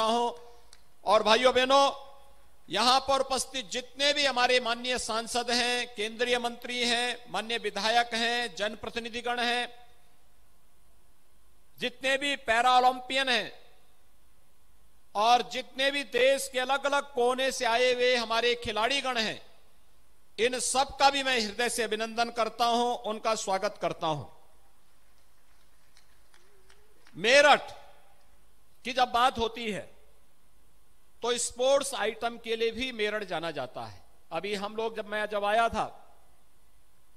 करता हूं। और भाइयों बहनों, यहां पर उपस्थित जितने भी हमारे माननीय सांसद हैं, केंद्रीय मंत्री हैं, माननीय विधायक हैं, जनप्रतिनिधिगण हैं, जितने भी पैरा ओलंपियन हैं और जितने भी देश के अलग अलग कोने से आए हुए हमारे खिलाड़ीगण हैं, इन सब का भी मैं हृदय से अभिनंदन करता हूं, उनका स्वागत करता हूं। मेरठ की जब बात होती है तो स्पोर्ट्स आइटम के लिए भी मेरठ जाना जाता है। अभी हम लोग जब आया था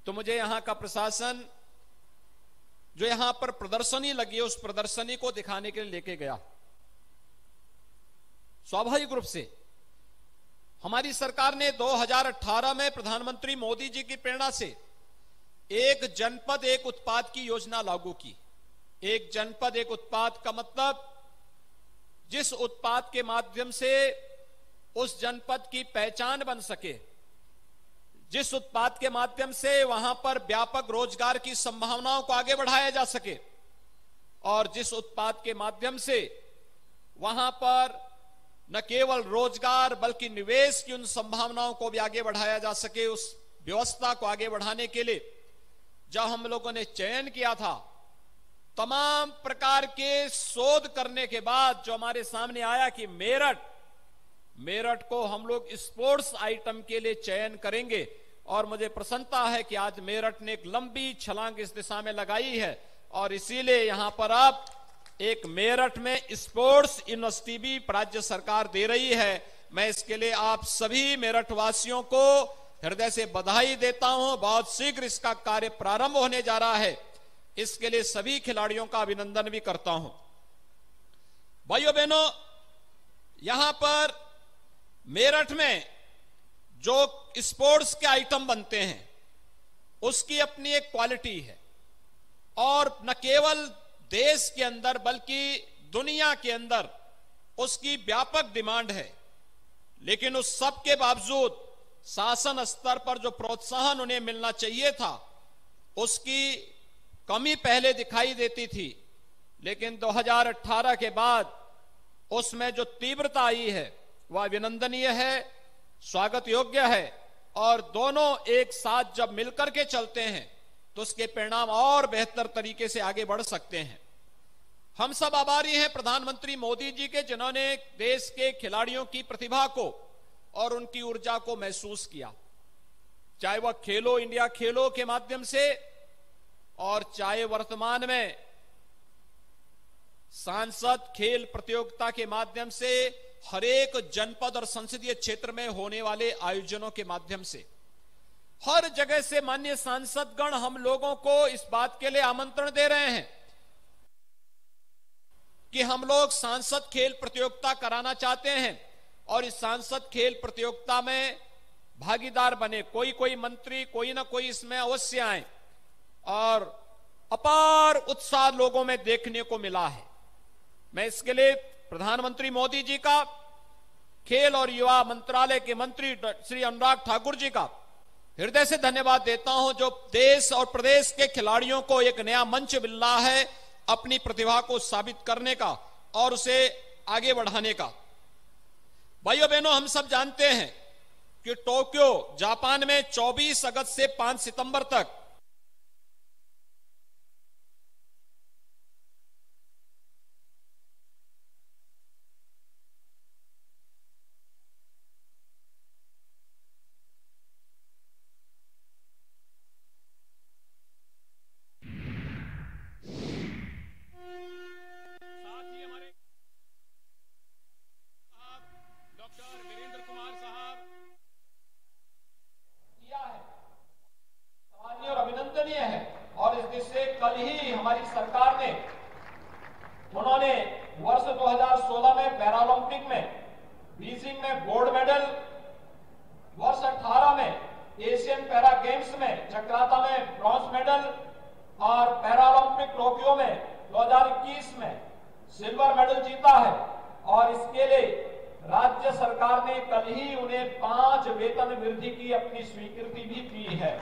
तो मुझे यहां का प्रशासन जो यहां पर प्रदर्शनी लगी है उस प्रदर्शनी को दिखाने के लिए लेके गया। स्वाभाविक रूप से हमारी सरकार ने 2018 में प्रधानमंत्री मोदी जी की प्रेरणा से एक जनपद एक उत्पाद की योजना लागू की। एक जनपद एक उत्पाद का मतलब जिस उत्पाद के माध्यम से उस जनपद की पहचान बन सके, जिस उत्पाद के माध्यम से वहां पर व्यापक रोजगार की संभावनाओं को आगे बढ़ाया जा सके और जिस उत्पाद के माध्यम से वहां पर न केवल रोजगार बल्कि निवेश की उन संभावनाओं को भी आगे बढ़ाया जा सके, उस व्यवस्था को आगे बढ़ाने के लिए जब हम लोगों ने चयन किया था, तमाम प्रकार के शोध करने के बाद जो हमारे सामने आया कि मेरठ को हम लोग स्पोर्ट्स आइटम के लिए चयन करेंगे। और मुझे प्रसन्नता है कि आज मेरठ ने एक लंबी छलांग इस दिशा में लगाई है और इसीलिए यहां पर अब एक मेरठ में स्पोर्ट्स यूनिवर्सिटी भी राज्य सरकार दे रही है। मैं इसके लिए आप सभी मेरठ वासियों को हृदय से बधाई देता हूं। बहुत शीघ्र इसका कार्य प्रारंभ होने जा रहा है, इसके लिए सभी खिलाड़ियों का अभिनंदन भी करता हूं। भाइयों बहनों, यहां पर मेरठ में जो स्पोर्ट्स के आइटम बनते हैं उसकी अपनी एक क्वालिटी है और न केवल देश के अंदर बल्कि दुनिया के अंदर उसकी व्यापक डिमांड है। लेकिन उस सब के बावजूद शासन स्तर पर जो प्रोत्साहन उन्हें मिलना चाहिए था उसकी कमी पहले दिखाई देती थी। लेकिन 2018 के बाद उसमें जो तीव्रता आई है वह अभिनंदनीय है, स्वागत योग्य है और दोनों एक साथ जब मिलकर के चलते हैं तो उसके परिणाम और बेहतर तरीके से आगे बढ़ सकते हैं। हम सब आभारी हैं प्रधानमंत्री मोदी जी के, जिन्होंने देश के खिलाड़ियों की प्रतिभा को और उनकी ऊर्जा को महसूस किया, चाहे वह खेलो इंडिया खेलो के माध्यम से और चाहे वर्तमान में सांसद खेल प्रतियोगिता के माध्यम से हर एक जनपद और संसदीय क्षेत्र में होने वाले आयोजनों के माध्यम से। हर जगह से माननीय सांसदगण हम लोगों को इस बात के लिए आमंत्रण दे रहे हैं कि हम लोग सांसद खेल प्रतियोगिता कराना चाहते हैं और इस सांसद खेल प्रतियोगिता में भागीदार बने। कोई मंत्री कोई ना कोई इसमें अवश्य आए और अपार उत्साह लोगों में देखने को मिला है। मैं इसके लिए प्रधानमंत्री मोदी जी का, खेल और युवा मंत्रालय के मंत्री श्री अनुराग ठाकुर जी का हृदय से धन्यवाद देता हूं, जो देश और प्रदेश के खिलाड़ियों को एक नया मंच मिल रहा है अपनी प्रतिभा को साबित करने का और उसे आगे बढ़ाने का। भाइयों बहनों, हम सब जानते हैं कि टोक्यो जापान में 24 अगस्त से 5 सितंबर तक और इस दिशा से कल ही हमारी सरकार ने उन्होंने वर्ष 2016 में पैरालंपिक में बीजिंग में गोल्ड मेडल, वर्ष 18 में एशियन पैरा गेम्स में चक्राता में ब्रॉन्ज मेडल और पैरालंपिक टोक्यो में 2021 में सिल्वर मेडल जीता है। और इसके लिए राज्य सरकार ने कल ही उन्हें 5 वेतन वृद्धि की अपनी स्वीकृति भी दी है।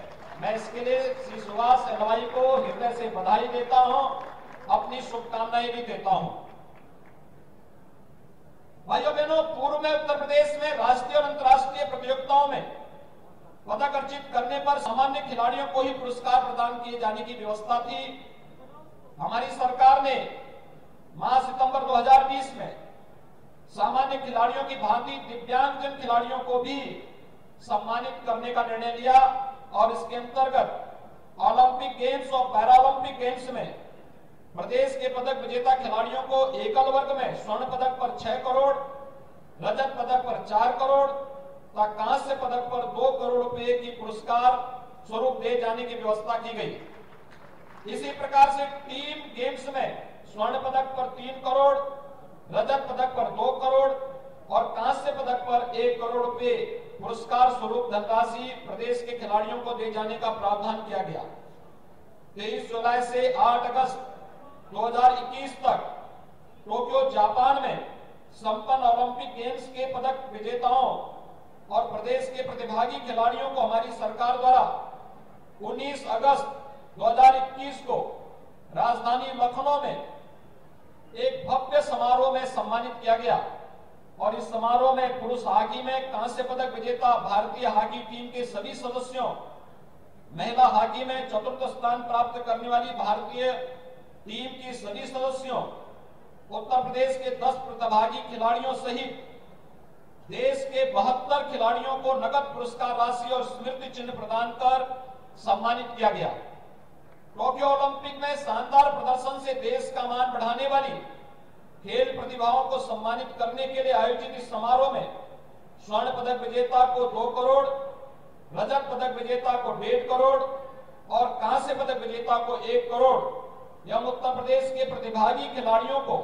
मैं इसके लिए श्री सुभाष एलवाई को हृदय से बधाई देता हूं, अपनी शुभकामनाएं भी देता हूं। भाइयों बहनों, पूर्व में उत्तर प्रदेश में राष्ट्रीय और अंतर्राष्ट्रीय प्रतियोगिताओं में पदक अर्जित करने पर सामान्य खिलाड़ियों को ही पुरस्कार प्रदान किए जाने की व्यवस्था थी। हमारी सरकार ने माह सितंबर 2020 में सामान्य खिलाड़ियों की भांति दिव्यांगजन खिलाड़ियों को भी सम्मानित करने का निर्णय लिया और इसके अंतर्गत ओलंपिक गेम्स और पैरालंपिक गेम्स में प्रदेश के पदक विजेता खिलाड़ियों को एकल वर्ग में स्वर्ण पदक पर 6 करोड़, रजत पदक पर 4 करोड़ तथा कांस्य पदक पर 2 करोड़ रुपए की पुरस्कार स्वरूप दे जाने की व्यवस्था की गई। इसी प्रकार से टीम गेम्स में स्वर्ण पदक पर 3 करोड़, रजत पदक पर 2 करोड़ और कांस्य पदक पर 1 करोड़ रुपए पुरस्कार स्वरूप धनराशि प्रदेश के खिलाड़ियों को दे जाने का प्रावधान किया गया। 23 जुलाई से 8 अगस्त 2021 तक टोक्यो जापान में संपन्न ओलंपिक गेम्स के पदक विजेताओं और प्रदेश के प्रतिभागी खिलाड़ियों को हमारी सरकार द्वारा 19 अगस्त 2021 को राजधानी लखनऊ में एक भव्य समारोह में सम्मानित किया गया और इस समारोह में पुरुष हॉकी में कांस्य पदक विजेता भारतीय हॉकी टीम के सभी सदस्यों, महिला हॉकी में चतुर्थ स्थान प्राप्त करने वाली भारतीय टीम की सभी सदस्यों, उत्तर प्रदेश के 10 प्रतिभागी खिलाड़ियों सहित देश के 72 खिलाड़ियों को नकद पुरस्कार राशि और स्मृति चिन्ह प्रदान कर सम्मानित किया गया। टोक्यो ओलंपिक में शानदार प्रदर्शन से देश का मान बढ़ाने वाली खेल प्रतिभाओं को सम्मानित करने के लिए आयोजित इस समारोह में स्वर्ण पदक विजेता को 2 करोड़, रजत पदक विजेता को 1.5 करोड़ और कांस्य पदक विजेता को 1 करोड़ एवं उत्तर प्रदेश के प्रतिभागी खिलाड़ियों को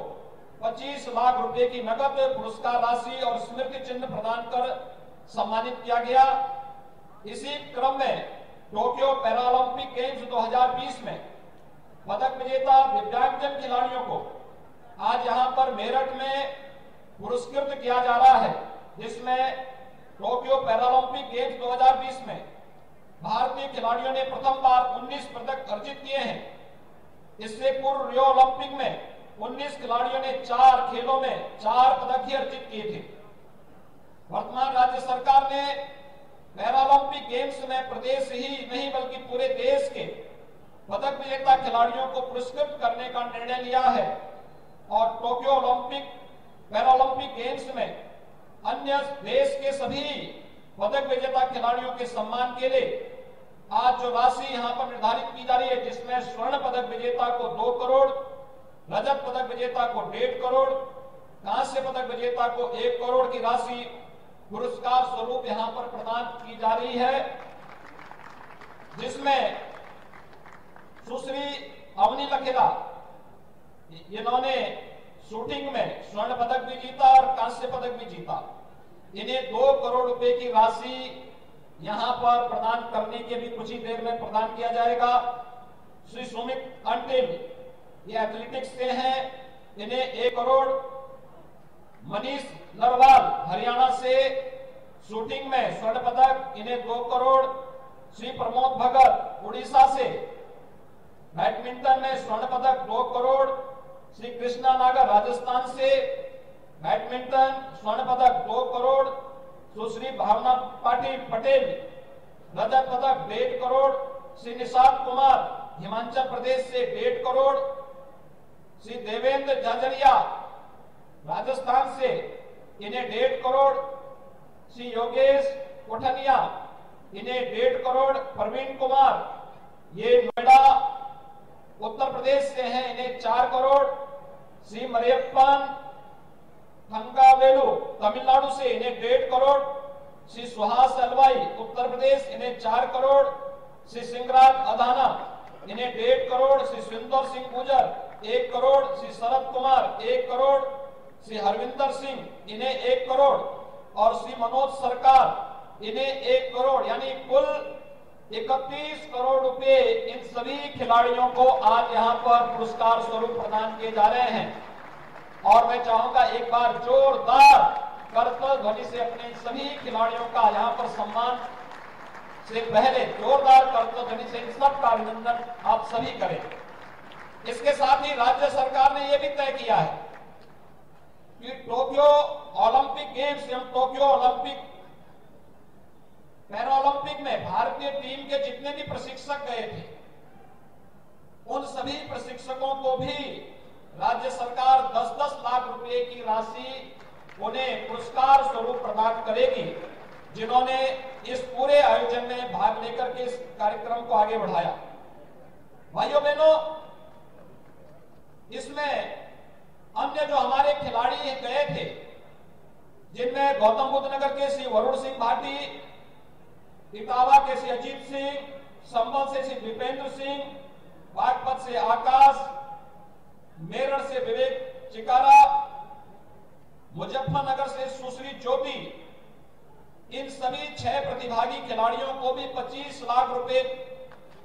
25 लाख रुपए की नकद पुरस्कार राशि और स्मृति चिन्ह प्रदान कर सम्मानित किया गया। इसी क्रम में टोक्यो पैरालंपिक गेम्स 2020 में पदक विजेता दिव्यांगजन खिलाड़ियों को आज यहां पर मेरठ में पुरस्कृत किया जा रहा है, जिसमें टोक्यो पैरालंपिक गेम्स 2020 में भारतीय खिलाड़ियों ने प्रथम बार 19 पदक अर्जित किए हैं। इससे पूर्व रियो ओलंपिक में 19 खिलाड़ियों ने 4 खेलों में 4 पदक ही अर्जित किए थे। वर्तमान राज्य सरकार ने पैरालंपिक गेम्स में प्रदेश ही नहीं बल्कि पूरे देश के पदक विजेता खिलाड़ियों को पुरस्कृत करने का निर्णय लिया है और टोक्यो ओलंपिक पैरालंपिक गेम्स में अन्य देश के सभी पदक विजेता खिलाड़ियों के सम्मान के लिए आज जो राशि यहां पर निर्धारित की जा रही है, जिसमें स्वर्ण पदक विजेता को 2 करोड़, रजत पदक विजेता को 1.5 करोड़, कांस्य पदक विजेता को 1 करोड़ की राशि पुरस्कार स्वरूप यहां पर प्रदान की जा रही है, जिसमें सुश्री अवनी लखेरा, इन्होंने शूटिंग में स्वर्ण पदक भी जीता और कांस्य पदक भी जीता। इन्हें 2 करोड़ रुपए की राशि यहां पर प्रदान करने के भी कुछ ही देर में प्रदान किया जाएगा। श्री सुमित अंटिल, ये एथलेटिक्स से हैं, इन्हें 1 करोड़। मनीष नरवाल हरियाणा से शूटिंग में स्वर्ण पदक, इन्हें 2 करोड़। श्री प्रमोद भगत उड़ीसा से बैडमिंटन में स्वर्ण पदक 2 करोड़। श्री कृष्णा नागर राजस्थान से बैडमिंटन स्वर्ण पदक 2 करोड़। सुश्री भावना पाटिल पटेल रजत पदक 1.5 करोड़। श्री निशांत कुमार हिमाचल प्रदेश से 1.5 करोड़। श्री देवेंद्र झाझरिया राजस्थान से, इन्हें 1.5 करोड़। श्री योगेश कोठनिया, इन्हें 1.5 करोड़। प्रवीण कुमार, ये नोएडा उत्तर प्रदेश से हैं, इन्हें 4 करोड़। श्री मरियप्पन थंगावेलु तमिलनाडु से, इन्हें 1.5 करोड़। श्री सुहास अलवाई उत्तर प्रदेश, इन्हें 4 करोड़। श्री सिंगराज अधाना, इन्हें 1.5 करोड़। श्री सुंदर सिंह गुजर 1 करोड़। श्री शरद कुमार 1 करोड़। श्री हरविंदर सिंह, इन्हें 1 करोड़ और श्री मनोज सरकार, इन्हें 1 करोड़, यानी कुल 31 करोड़ रुपए इन सभी खिलाड़ियों को आज यहां पर पुरस्कार स्वरूप प्रदान किए जा रहे हैं। और मैं चाहूंगा एक बार जोरदार करतल ध्वनि से अपने सभी खिलाड़ियों का यहां पर सम्मान से पहले जोरदार करतल ध्वनि से इन सबका अभिनंदन आप सभी करें। इसके साथ ही राज्य सरकार ने यह भी तय किया है कि टोक्यो गए थे, उन सभी प्रशिक्षकों को भी राज्य सरकार 10-10 लाख रुपए की राशि उन्हें पुरस्कार स्वरूप प्रदान करेगी, जिन्होंने इस पूरे आयोजन में भाग लेकर के इस कार्यक्रम को आगे बढ़ाया। भाइयों बहनों, इसमें अन्य जो हमारे खिलाड़ी गए थे, जिनमें गौतम बुद्ध नगर के श्री वरुण सिंह भाटी, इटावा के श्री अजीत सिंह, संभल से श्री दीपेंद्र सिंह, बागपत से आकाश, मेरठ से विवेक चिकारा, मुजफ्फरनगर से सुश्री ज्योति, इन सभी 6 प्रतिभागी खिलाड़ियों को भी 25 लाख रुपए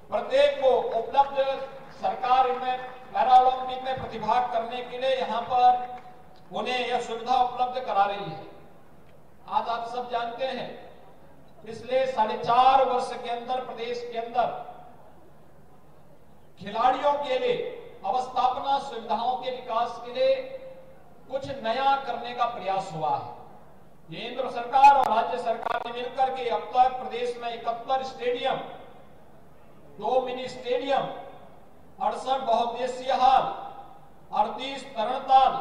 प्रत्येक को उपलब्ध सरकार इनमें पैरा ओलंपिक में प्रतिभाग करने के लिए यहां पर उन्हें यह सुविधा उपलब्ध करा रही है। आज आप सब जानते हैं, पिछले 4.5 वर्ष के अंदर प्रदेश के अंदर खिलाड़ियों के लिए अवस्थापना सुविधाओं के विकास के लिए कुछ नया करने का प्रयास हुआ है। केंद्र सरकार और राज्य सरकार ने मिलकर के अब तक प्रदेश में 71 स्टेडियम, 2 मिनी स्टेडियम, 68 बहुउद्देशीय हॉल, 38 तरणताल,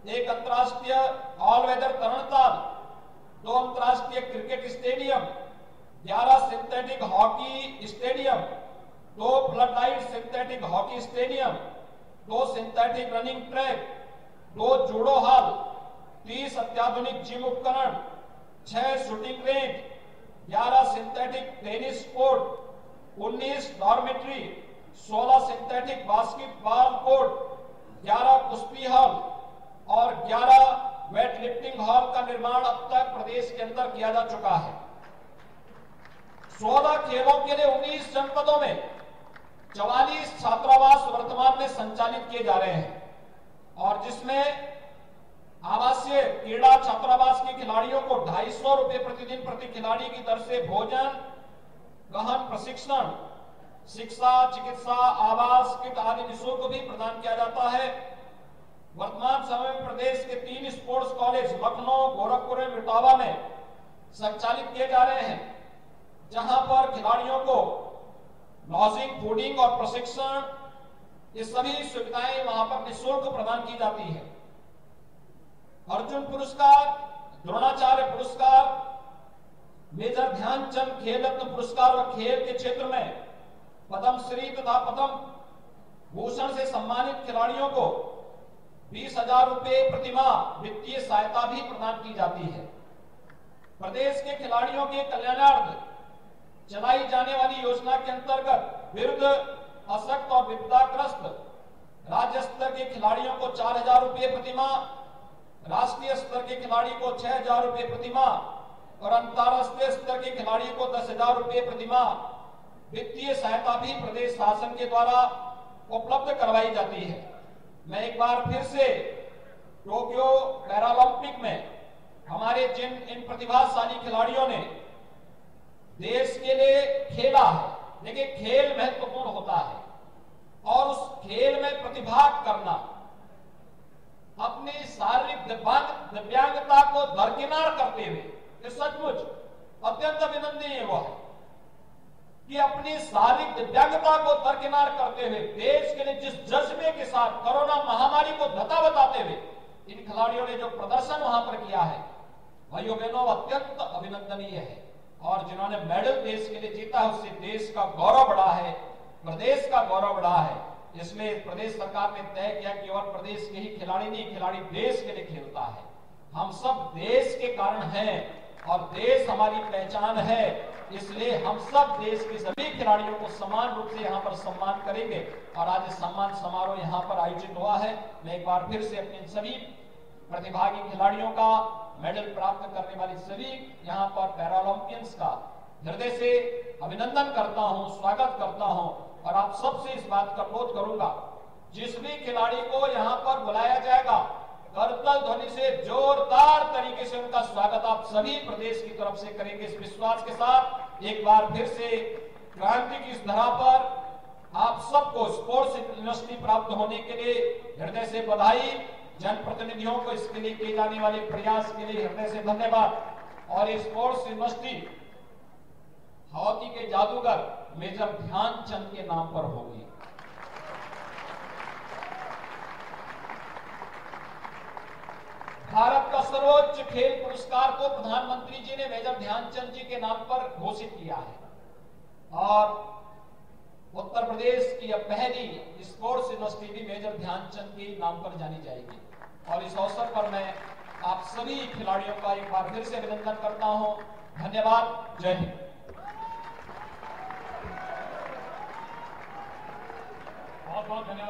1 अंतर्राष्ट्रीय ऑल वेदर तरणताल, 2 अंतर्राष्ट्रीय cricket stadium, 11 synthetic hockey stadium, 2 flood light synthetic hockey stadium, 2 synthetic running track, 2 judo hall, 30 अत्याधुनिक जिम उपकरण, 6 shooting range, 11 synthetic tennis court, 19 dormitory, 16 synthetic basketball court, 11 कुश्ती hall और 11 weight lifting hall का निर्माण अब तक प्रदेश के अंदर किया जा चुका है। 16 खेलों के लिए 19 जनपदों में 44 छात्रावास वर्तमान में संचालित किए जा रहे हैं और जिसमें आवासीय क्रीड़ा छात्रावास के खिलाड़ियों को 250 रुपए प्रतिदिन प्रति खिलाड़ी की दर से भोजन, गहन प्रशिक्षण, शिक्षा, चिकित्सा, आवास किट आदि निःशुल्क भी प्रदान किया जाता है। वर्तमान समय में प्रदेश के 3 स्पोर्ट्स कॉलेज लखनऊ, गोरखपुर और इटावा में संचालित किए जा रहे हैं, जहां पर खिलाड़ियों को लॉजिंग, फूडिंग और प्रशिक्षण, ये सभी सुविधाएं वहां पर निःशुल्क प्रदान की जाती है। अर्जुन पुरस्कार, द्रोणाचार्य पुरस्कार, मेजर ध्यानचंद खेल रत्न पुरस्कार व खेल के क्षेत्र में पद्मश्री तथा पद्म भूषण से सम्मानित खिलाड़ियों को 20,000 रुपए प्रतिमाह वित्तीय सहायता भी प्रदान की जाती है। प्रदेश के खिलाड़ियों के कल्याणार्थ चलाई जाने वाली योजना के अंतर्गत वृद्ध, अशक्त और विपदाग्रस्त राज्य स्तर के खिलाड़ियों को 4,000 रुपए प्रतिमाह, राष्ट्रीय स्तर के खिलाड़ी को 6,000 रुपए प्रतिमाह और अंतरराष्ट्रीय स्तर के खिलाड़ी को 10,000 रुपए प्रतिमाह वित्तीय सहायता भी प्रदेश शासन के द्वारा उपलब्ध करवाई जाती है। मैं एक बार फिर से टोक्यो पैरालंपिक में हमारे जिन इन प्रतिभाशाली खिलाड़ियों ने देश के लिए खेला है, देखिए खेल महत्वपूर्ण होता है और उस खेल में प्रतिभाग करना, अपनी शारीरिक दिव्यांगता को दरकिनार करते हुए, ये सचमुच अत्यंत अभिनंदनीय हुआ है कि अपनी शारीरिक दिव्यांगता को दरकिनार करते हुए देश के लिए जिस जज्बे के साथ कोरोना महामारी को धता बताते हुए इन खिलाड़ियों ने जो प्रदर्शन वहां पर किया है, भाइयों बहनों, अत्यंत अभिनंदनीय है। और जिन्होंने मेडल देश के लिए जीता है, उससे देश का गौरव बढ़ा है, प्रदेश का गौरव बढ़ा है। इसमें प्रदेश सरकार ने तय किया कि और प्रदेश के ही खिलाड़ी नहीं, खिलाड़ी देश के लिए खेलता है। हम सब देश के कारण हैं और देश हमारी पहचान है, इसलिए हम सब देश के सभी खिलाड़ियों को समान रूप से यहाँ पर सम्मान करेंगे। और आज सम्मान समारोह यहाँ पर आयोजित हुआ है। मैं एक बार फिर से अपने सभी प्रतिभागी खिलाड़ियों का, मेडल प्राप्त करने वाली सभी यहाँ पर पैरालंपियंस का हृदय से अभिनंदन करता हूँ, स्वागत करता हूँ और आप सबसे इस बात का अनुरोध करूंगा, जिस भी खिलाड़ी को यहाँ पर बुलाया जाएगा, करतल ध्वनि से जोरदार तरीके से उनका स्वागत आप सभी प्रदेश की तरफ से करेंगे। इस विश्वास के साथ एक बार फिर से क्रांति की इस धरा पर आप सबको स्पोर्ट्स यूनिवर्सिटी प्राप्त होने के लिए हृदय से बधाई। जनप्रतिनिधियों को इसके लिए किए जाने वाले प्रयास के लिए हृदय से धन्यवाद। और स्पोर्ट्स यूनिवर्सिटी हॉकी के जादूगर मेजर ध्यानचंद के नाम पर होगी। भारत का सर्वोच्च खेल पुरस्कार को प्रधानमंत्री जी ने मेजर ध्यानचंद जी के नाम पर घोषित किया है और उत्तर प्रदेश की यह पहली स्पोर्ट्स यूनिवर्सिटी भी मेजर ध्यानचंद के नाम पर जानी जाएगी। और इस अवसर पर मैं आप सभी खिलाड़ियों का एक बार फिर से अभिनंदन करता हूं। धन्यवाद। जय हिंद। बहुत बहुत धन्यवाद।